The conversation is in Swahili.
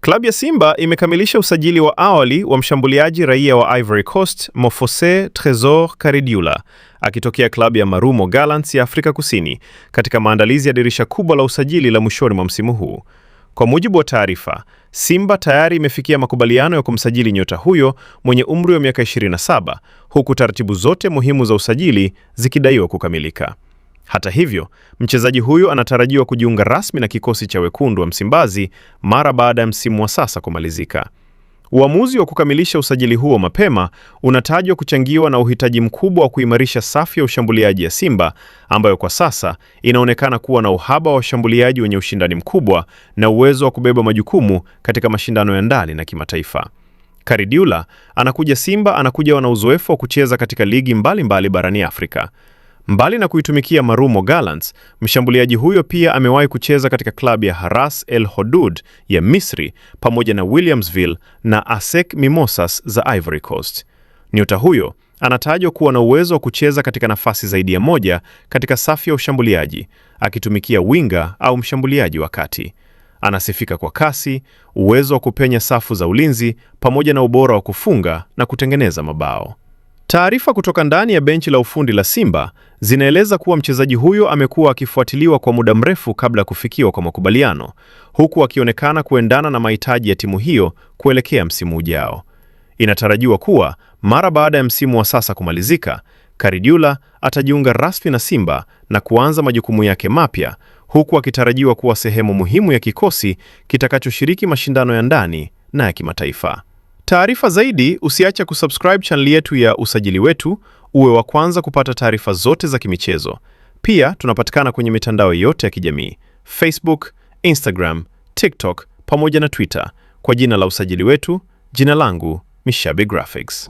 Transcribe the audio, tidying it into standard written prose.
Klabu ya Simba imekamilisha usajili wa awali wa mshambuliaji raia wa Ivory Coast Mofose Tresor Karidiula akitokea klabu ya Marumo Gallants ya Afrika Kusini katika maandalizi ya dirisha kubwa la usajili la mwishoni mwa msimu huu. Kwa mujibu wa taarifa, Simba tayari imefikia makubaliano ya kumsajili nyota huyo mwenye umri wa miaka 27 huku taratibu zote muhimu za usajili zikidaiwa kukamilika. Hata hivyo, mchezaji huyo anatarajiwa kujiunga rasmi na kikosi cha wekundu wa Msimbazi mara baada ya msimu wa sasa kumalizika. Uamuzi wa kukamilisha usajili huo mapema unatajwa kuchangiwa na uhitaji mkubwa wa kuimarisha safu ya ushambuliaji ya Simba ambayo kwa sasa inaonekana kuwa na uhaba wa washambuliaji wenye ushindani mkubwa na uwezo wa kubeba majukumu katika mashindano ya ndani na kimataifa. Karidiula anakuja na uzoefu wa kucheza katika ligi mbalimbali barani Afrika. Mbali na kuitumikia Marumo Gallants, mshambuliaji huyo pia amewahi kucheza katika klabu ya Haras El Hodud ya Misri pamoja na Williamsville na ASEC Mimosas za Ivory Coast. Nyota huyo anatajwa kuwa na uwezo wa kucheza katika nafasi zaidi ya moja katika safu ya ushambuliaji, akitumikia winga au mshambuliaji wa kati. Anasifika kwa kasi, uwezo wa kupenya safu za ulinzi pamoja na ubora wa kufunga na kutengeneza mabao. Taarifa kutoka ndani ya benchi la ufundi la Simba zinaeleza kuwa mchezaji huyo amekuwa akifuatiliwa kwa muda mrefu kabla ya kufikiwa kwa makubaliano, huku akionekana kuendana na mahitaji ya timu hiyo kuelekea msimu ujao. Inatarajiwa kuwa mara baada ya msimu wa sasa kumalizika, Karidiula atajiunga rasmi na Simba na kuanza majukumu yake mapya, huku akitarajiwa kuwa sehemu muhimu ya kikosi kitakachoshiriki mashindano ya ndani na ya kimataifa. Taarifa zaidi, usiache kusubscribe channel yetu ya Usajili Wetu, uwe wa kwanza kupata taarifa zote za kimichezo. Pia tunapatikana kwenye mitandao yote ya kijamii: Facebook, Instagram, TikTok pamoja na Twitter kwa jina la Usajili Wetu. Jina langu Mishabi Graphics.